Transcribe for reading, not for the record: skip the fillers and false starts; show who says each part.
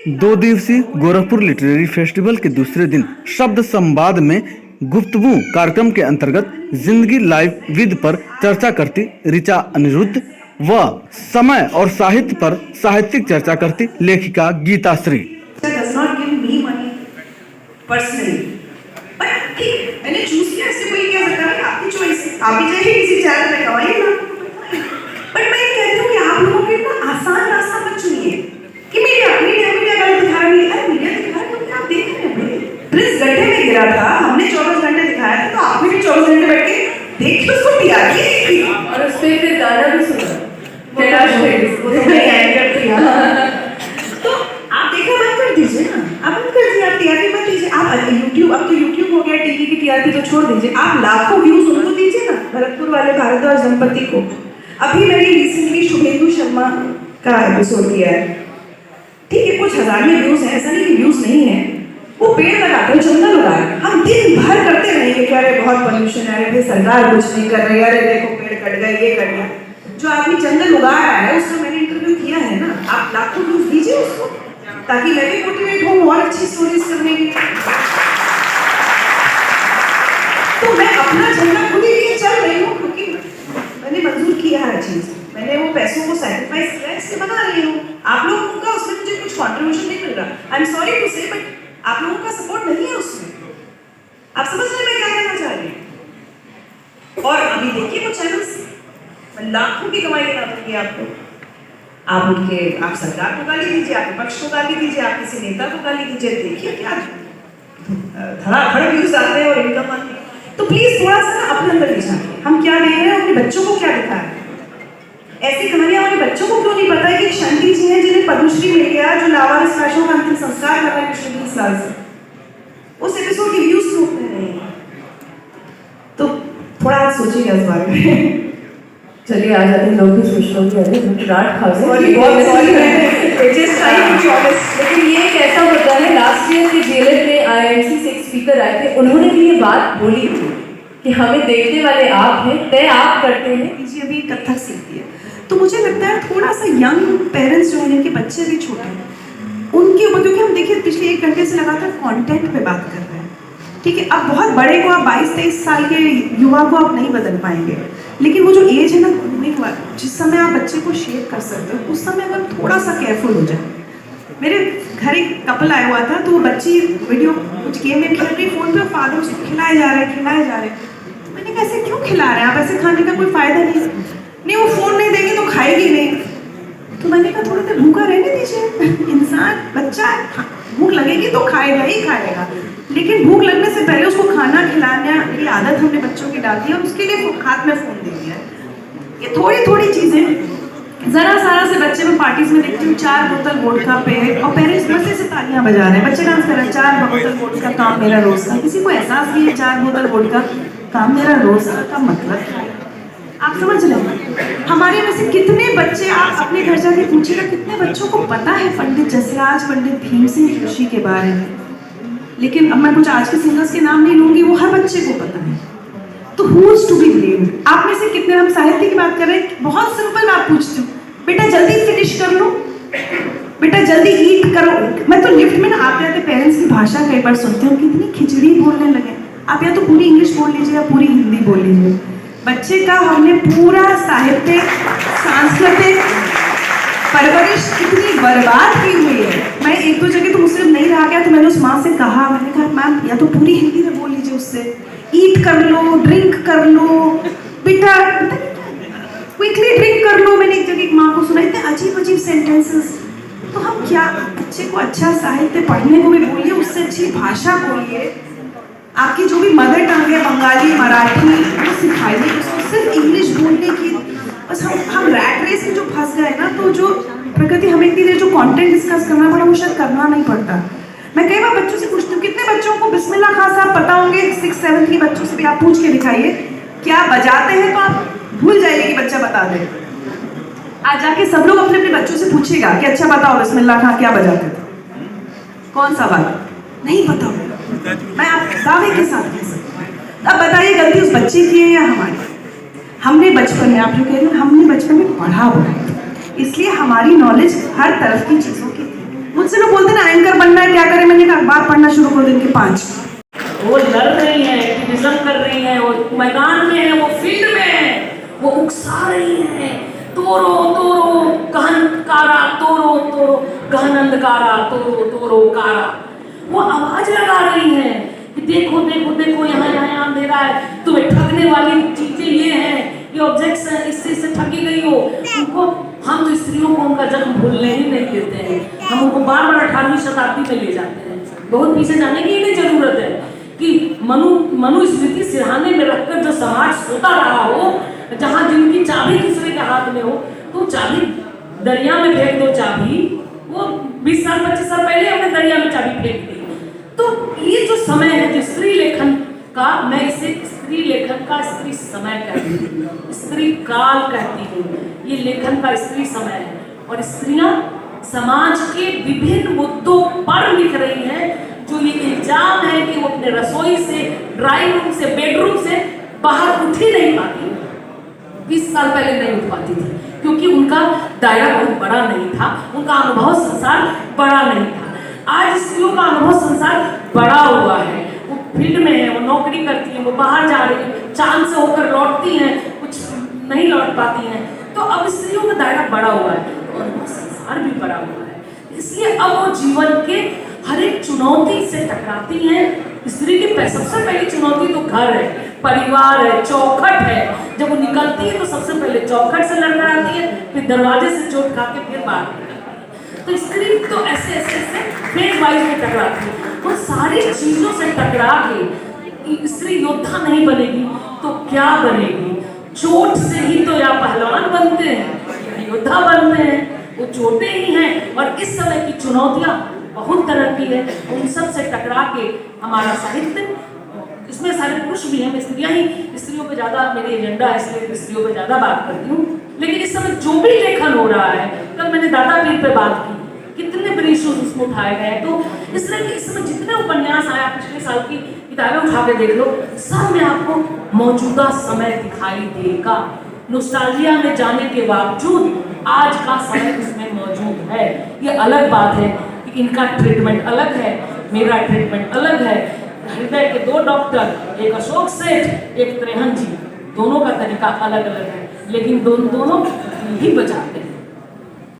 Speaker 1: दो दिवसीय Gorakhpur literary festival के दूसरे दिन शब्द संवाद में गुफ्तगू कार्यक्रम के अंतर्गत जिंदगी लाइव विद पर चर्चा करती ऋचा अनिरुद्ध व समय और साहित्य पर साहित्यिक चर्चा करती लेखिका गीता श्री।
Speaker 2: मैंने चूज किया, इससे कोई क्या सकता है, आपकी चॉइस है, आप भी चाहिए किसी चैनल में कमाइए ना। बट मैं ये कहती हूँ कि आप लोगों को इतना आसान रास्ता मत चुनिए कि मीडिया गलत दिखा रही है। अरे मीडिया दिखा रही है, आप देख रहे हैं प्रिंस गड्ढे में गिरा था, हमने 24 घंटे दिखाया था, तो आप भी 24 घंटे बैठ के देखिए उसको टीआरपी
Speaker 3: और उस पे फिर गाना भी सुना
Speaker 2: तो आप देखना बंद कर दीजिए ना, आप बंद कर दीजिए, आप टीआरपी मत दीजिए। आप यूट्यूब, अब तो यूट्यूब हो गया, टीवी की टीआरपी तो छोड़ दीजिए, आप लाखों व्यूज उनको दीजिए ना, भरतपुर वाले भारद्वाज दंपति को। अभी मैंने रिसेंटली शुभेंदु शर्मा का एपिसोड किया है, ठीक है, कुछ हजार में व्यूज है, ऐसा नहीं कि व्यूज नहीं है। वो पेड़ लगाते हैं, जंगल उगाए, हम दिन भर करते रहेंगे कि अरे बहुत पोल्यूशन है, अरे सरकार कुछ नहीं कर रही है, अरे देखो पेड़ कट गए, ये कट गया। जो आदमी जंगल उगा रहा है उसका मैंने इंटरव्यू किया है ना, आप लाखों व्यूज दीजिए उसको, ताकि मैं भी मोटिवेट हूँ और अच्छी स्टोरीज करने की। तो मैं अपना झंडा खुद ही लिए चल रही हूँ, क्योंकि मैंने मंजूर किया है चीज, मैंने वो पैसों को सैक्रिफाइस किया है, इसलिए बना रही हूँ। आप लोगों का उसमें मुझे कुछ कंट्रीब्यूशन नहीं मिल रहा, आई एम सॉरी टू से, बट आप लोगों का सपोर्ट नहीं है उसमें। आप समझ रहे हैं मैं क्या कहना चाह रही हूँ? और अभी देखिए वो चैनल्स लाखों की कमाई करा देंगे आपको। आप उनके, आप सरकार को गाली दीजिए, आप विपक्ष को गाली दीजिए, आप किसी नेता को गाली दीजिए, देखिए क्या धड़ाधड़ व्यूज आते हैं और इनकम आती है। तो प्लीज थोड़ा सा अपने अंदर झांकिए, हम क्या देख रहे हैं, अपने बच्चों को क्या दिखा रहे हैं। ऐसी कहानियां हमारे बच्चों को क्यों नहीं पता है कि शांति जी हैं जिन्हें पद्मश्री मिल गया, जो लावारिस लाशों का अंतिम संस्कार कर रहे हैं पिछले 20 साल से, उस एपिसोड के व्यूज क्यों उतने नहीं है? तो थोड़ा आज सोचिएगा इस बारे में।
Speaker 3: चलिए आ जाते हैं लोग भी सोच रहे हैं रात खा लेकिन ये एक ऐसा होता है, लास्ट ईयर के जेलर में आईएनसी से एक स्पीकर आए थे, उन्होंने भी ये बात बोली थी कि हमें देखने वाले आप हैं, तय आप करते हैं।
Speaker 2: जी अभी कथक सीखती है, तो मुझे लगता है थोड़ा सा यंग पेरेंट्स जो हैं, जिनके बच्चे भी छोटे हैं, उनके ऊपर, क्योंकि हम देखिए पिछले 1 घंटे से लगातार कंटेंट पे बात कर रहे हैं, ठीक है। अब बहुत बड़े को, आप 22-23 साल के युवा को आप नहीं बदल पाएंगे, लेकिन वो जो एज है ना घूमने के बाद, जिस समय आप बच्चे को शेप कर सकते हो, उस समय अगर थोड़ा सा केयरफुल हो जाए। मेरे घर एक कपल आया हुआ था, तो वो बच्ची वीडियो कुछ गेम में खेल रही, फोन पे फादर उसको खिलाए जा रहे। मैंने कहा ऐसे क्यों खिला रहे हैं आप, ऐसे खाने का कोई फायदा नहीं, वो फोन नहीं देंगे तो खाएगी नहीं। तो मैंने कहा थोड़ा देर भूखा रहने दीजिए, इंसान बच्चा है, भूख लगेगी तो खाएगा ही खाएगा, लेकिन भूख लगने से पहले उसको खाना खिलाने की आदत हमने बच्चों की डाल दी है, और उसके लिए हाथ में फोन दे दिया है। ये थोड़ी चीजें, जरा सारा से बच्चे में पार्टीज में देखती हूँ 4 बोतल वोडका पे, और पेरेंट्स मजे से तालियां बजा रहे हैं, बच्चे डांस कर रहे हैं, 4 बोतल वोडका काम मेरा रोज का। किसी को एहसास नहीं है 4 बोतल वोडका काम मेरा रोज का मतलब क्या है? आप समझ रहे हैं? हमारे में से कितने बच्चे, आप अपने घर जाके पूछिएगा कितने बच्चों को पता है पंडित जसराज, पंडित भीमसेन जोशी के बारे में। लेकिन अब मैं कुछ आज के सिंगर्स के नाम नहीं लूंगी, वो हर बच्चे को पता है। तो who is to be blamed? आप में से कितने, हम साहित्य की बात कर रहे हैं, बहुत सिंपल बात पूछती हूँ, बेटा जल्दी फिनिश कर लो, बेटा जल्दी ईट करो। मैं तो लिफ्ट में ना आते आते पेरेंट्स की भाषा कई बार सुनती हूँ, कितनी खिचड़ी बोलने लगे। आप या तो पूरी इंग्लिश बोल लीजिए या पूरी हिंदी बोल लीजिए। बच्चे का हमने पूरा साहित्य, सांस्कृतिक परवरिश कितनी बर्बाद की हुई है। मैं 1-2 जगह तो मुझसे नहीं रहा गया, तो मैंने उस माँ से कहा, मैंने कहा मैम या तो पूरी हिंदी में बोल लीजिए उससे, ईट कर लो, ड्रिंक कर लो, बेटा क्विकली ड्रिंक कर लो। मैंने एक जगह एक माँ को सुना, इतने अजीब सेंटेंसेस। तो हम क्या, बच्चे को अच्छा साहित्य पढ़ने को भी बोलिए, उससे अच्छी भाषा बोलिए, आपकी जो भी मदर टंग है, बंगाली, मराठी, वो सिखाइए उसको, सिर्फ इंग्लिश बोलने की। बस हम रैट रेस में जो फंस गए ना, तो जो प्रकृति हमें इतनी देर जो कंटेंट डिस्कस करना पड़ा, वो शायद करना नहीं पड़ता। मैं कई बार बच्चों से पूछती हूँ, कितने बच्चों को बिस्मिल्लाह खां साहब पता होंगे? 6-7 के बच्चों से भी आप पूछ के दिखाइए, क्या बजाते हैं, तो आप भूल जाइए कि बच्चा बता दे। आज जाके सब लोग अपने अपने बच्चों से पूछेगा कि अच्छा बताओ बिस्मिल्लाह खां क्या बजाते थे, कौन सा बात नहीं पता, मैं आप दावे के साथ कह सकती हूँ। अब बताइए गलती उस बच्चे की है या हमारी? हमने बचपन में, आप जो कह रहे हैं, हमने बचपन में पढ़ा हुआ है, इसलिए हमारी नॉलेज हर तरफ की चीजों की थी। मुझसे लोग बोलते ना एंकर बनना है, क्या करें? मैंने कहा अखबार पढ़ना शुरू कर दिन के 5।
Speaker 4: वो लड़ रही हैं, एक्टिविज्म कर रही हैं, वो मैदान में है, वो फील्ड में है, वो उकसा रही हैं, तोरो तोरो गहन कारा, तोरो तोरो गहन अंधकारा, तोरो तोरो कारा। वो आवाज लगा रही हैं कि देखो देखो देखो, यहाँ यहाँ अंधेरा है, तुम्हें ठगने वाली चीजें ये हैं, ये ऑब्जेक्ट्स हैं, इससे इससे ठगी गई हो। उनको हम तो स्त्रियों को उनका जन्म भूलने ही नहीं देते हैं, हम उनको बार बार 18वीं शताब्दी में ले जाते हैं। बहुत पीछे जाने की नहीं जरूरत है कि मनुस्मृति सिरहाने में रखकर जो समाज सोता रहा हो, जहां जिनकी चाबी दूसरे के हाथ में हो, तो चाबी दरिया में फेंक दो। चाबी वो 20 साल 25 साल पहले हमने दरिया में चाबी फेंक दी। तो ये जो समय है, जो स्त्री लेखन का, मैं इसे स्त्री लेखन का स्त्री समय कहती हूँ, स्त्री काल कहती हूँ। ये लेखन का स्त्री समय है और स्त्रियां समाज के विभिन्न मुद्दों पर लिख रही हैं। जो ये इल्जाम है कि वो अपने रसोई से, ड्राइंग रूम से, बेडरूम से बाहर उठ ही नहीं पाती, 20 साल पहले नहीं उठ पाती थी, क्योंकि उनका दायरा बहुत बड़ा नहीं था, उनका अनुभव संसार बड़ा नहीं था। आज स्त्रियों का अनुभव संसार बड़ा हुआ है, वो फील्ड में है, वो नौकरी करती हैं, वो बाहर जा रही हैं, चांद से होकर लौटती हैं, कुछ नहीं लौट पाती हैं। तो अब स्त्रियों का दायरा बड़ा हुआ है और वो संसार भी बड़ा हुआ है, इसलिए अब वो जीवन के हर एक चुनौती से टकराती हैं। स्त्री की सबसे पहली चुनौती तो घर है, परिवार है, चौखट है। जब वो निकलती है तो सबसे पहले चौखट से लड़कर आती है, फिर दरवाजे से चोट खा के फिर बाहर निकलती है। तो स्त्री तो ऐसे ऐसे ऐसे फेज वाइज में टकराती है। वो सारी चीजों से टकरा के स्त्री योद्धा नहीं बनेगी तो क्या बनेगी? चोट से ही तो या पहलवान बनते हैं या योद्धा बनते हैं, वो चोटें ही हैं। और इस समय की चुनौतियां बहुत तरह की है, उन सब से टकरा के हमारा साहित्य, इसमें सारे पुरुष भी हैं, मैं स्त्रियां ही, स्त्रियों पे ज्यादा मेरी एजेंडा है, इसलिए स्त्रियों पे ज्यादा बात करती हूँ। लेकिन इस समय जो भी लेखन हो रहा है, कल मैंने दादा पीर पे बात की, कितने बड़े इश्यूज उसमें उठाए गए। तो इसलिए इस समय जितने उपन्यास आया, पिछले साल की किताबें उठा के देख लो, सब में आपको मौजूदा समय दिखाई देगा। नॉस्टैल्जिया में जाने के बावजूद आज का समय उसमें मौजूद है। ये अलग बात है कि इनका ट्रीटमेंट अलग है, मेरा ट्रीटमेंट अलग है। हृदय के 2 डॉक्टर, एक अशोक सेठ, एक त्रेहन जी, दोनों का तरीका अलग अलग है, लेकिन दोनों ही बचाते